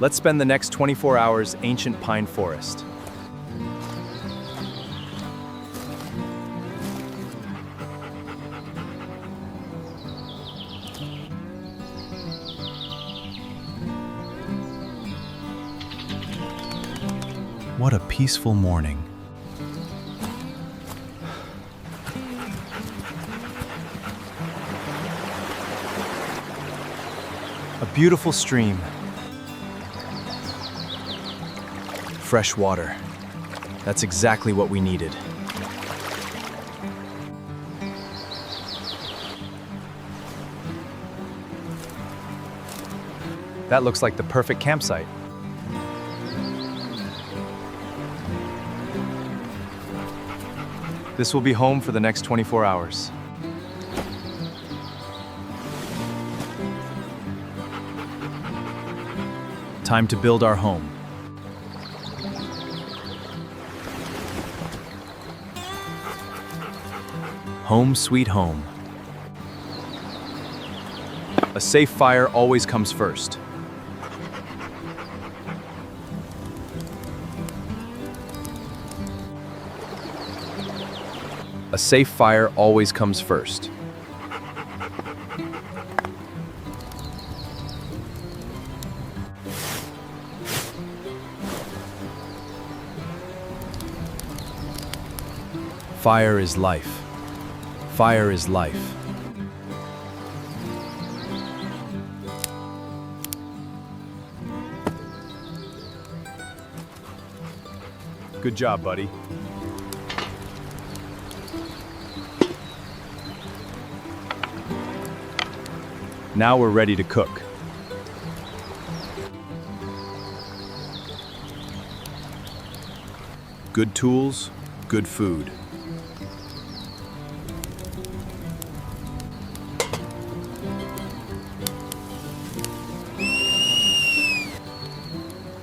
Let's spend the next 24 hours ancient pine forest. What a peaceful morning. A beautiful stream. Fresh water. That's exactly what we needed. That looks like the perfect campsite. This will be home for the next 24 hours. Time to build our home. Home sweet home. A safe fire always comes first. A safe fire always comes first. Fire is life. Fire is life. Good job, buddy. Now we're ready to cook. Good tools, good food.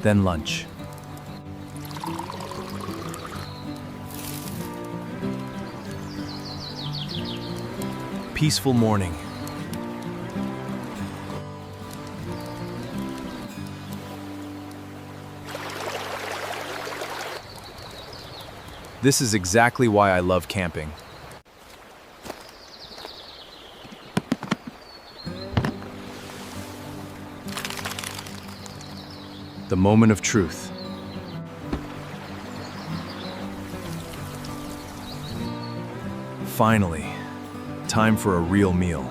Then lunch. Peaceful morning. This is exactly why I love camping. The moment of truth. Finally, time for a real meal.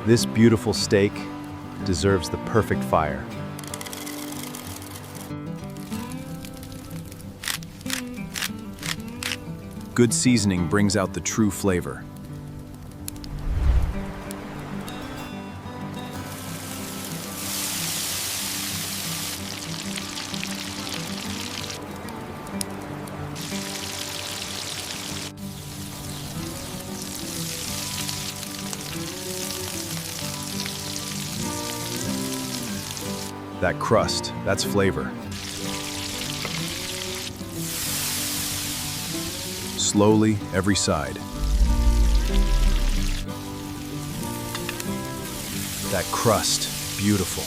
This beautiful steak deserves the perfect fire. Good seasoning brings out the true flavor. That crust, that's flavor. Slowly, every side. That crust, beautiful.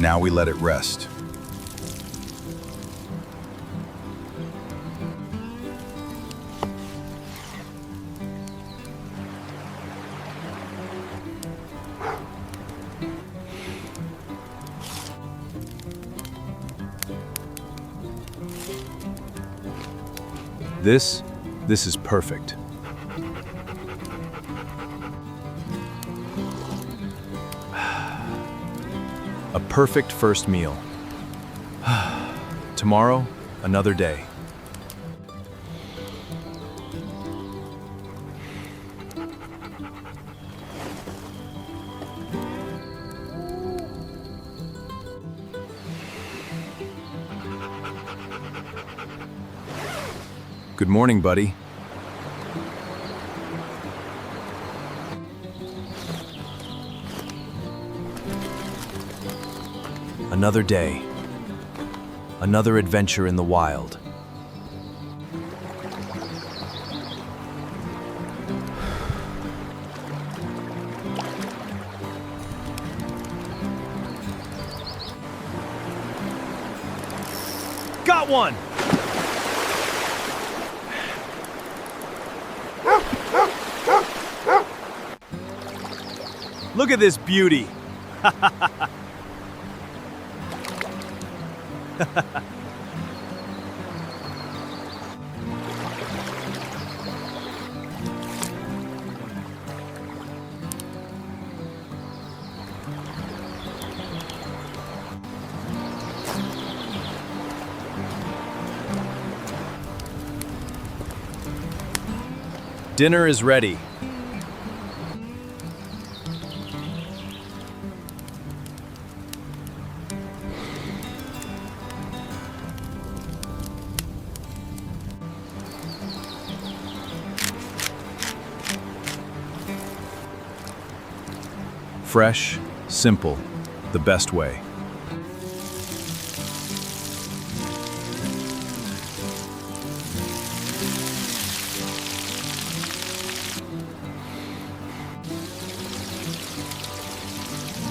Now we let it rest. This is perfect. A perfect first meal. Tomorrow, another day. Good morning, buddy. Another day. Another adventure in the wild. Got one! Look at this beauty! Dinner is ready. Fresh, simple, the best way.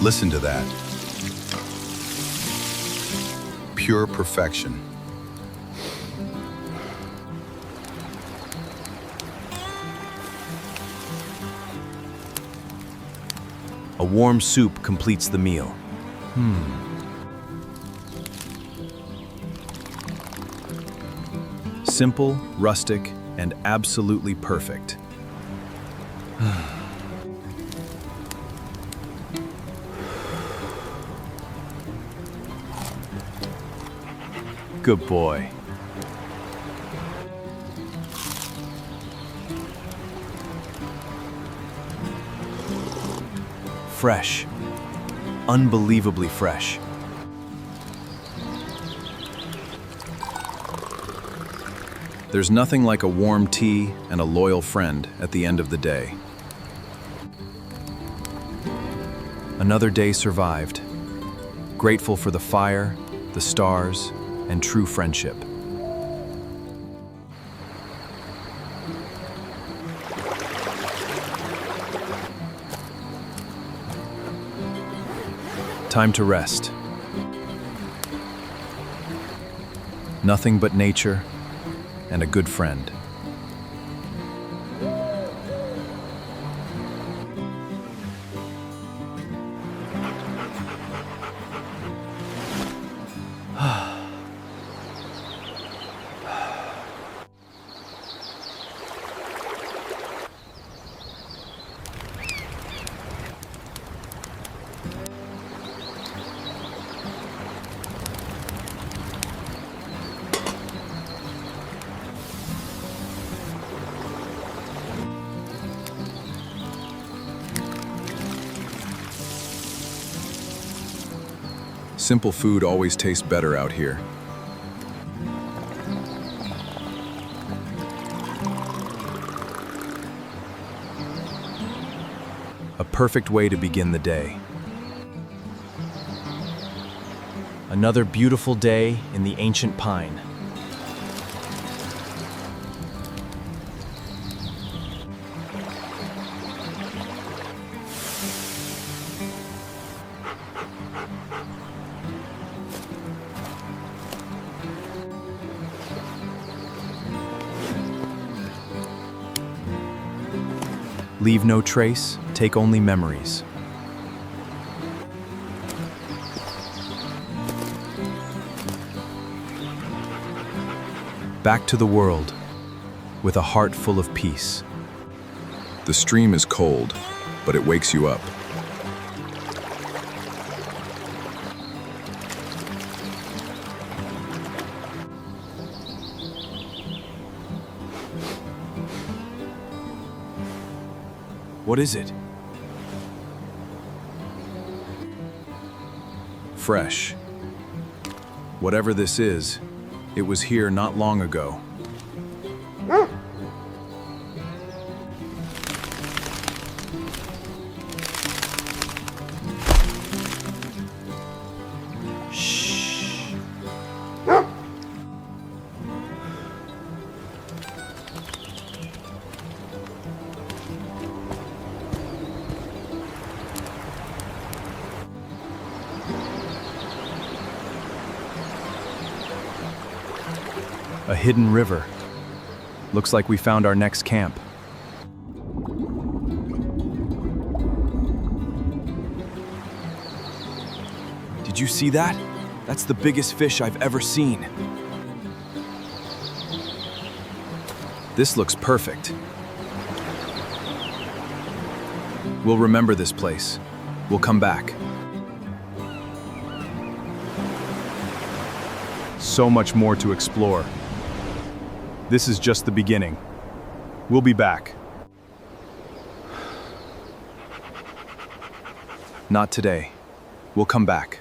Listen to that. Pure perfection. A warm soup completes the meal. Simple, rustic, and absolutely perfect. Good boy. Fresh. Unbelievably fresh. There's nothing like a warm tea and a loyal friend at the end of the day. Another day survived. Grateful for the fire, the stars, and true friendship. Time to rest. Nothing but nature and a good friend. Simple food always tastes better out here. A perfect way to begin the day. Another beautiful day in the ancient pine. Leave no trace, take only memories. Back to the world, with a heart full of peace. The stream is cold, but it wakes you up. What is it? Fresh. Whatever this is, it was here not long ago. A hidden river. Looks like we found our next camp. Did you see that? That's the biggest fish I've ever seen. This looks perfect. We'll remember this place. We'll come back. So much more to explore. This is just the beginning. We'll be back. Not today. We'll come back.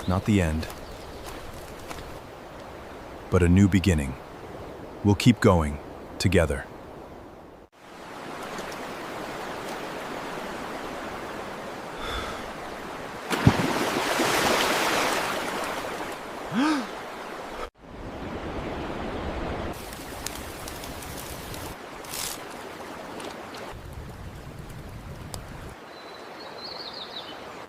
Not the end, but a new beginning. We'll keep going together.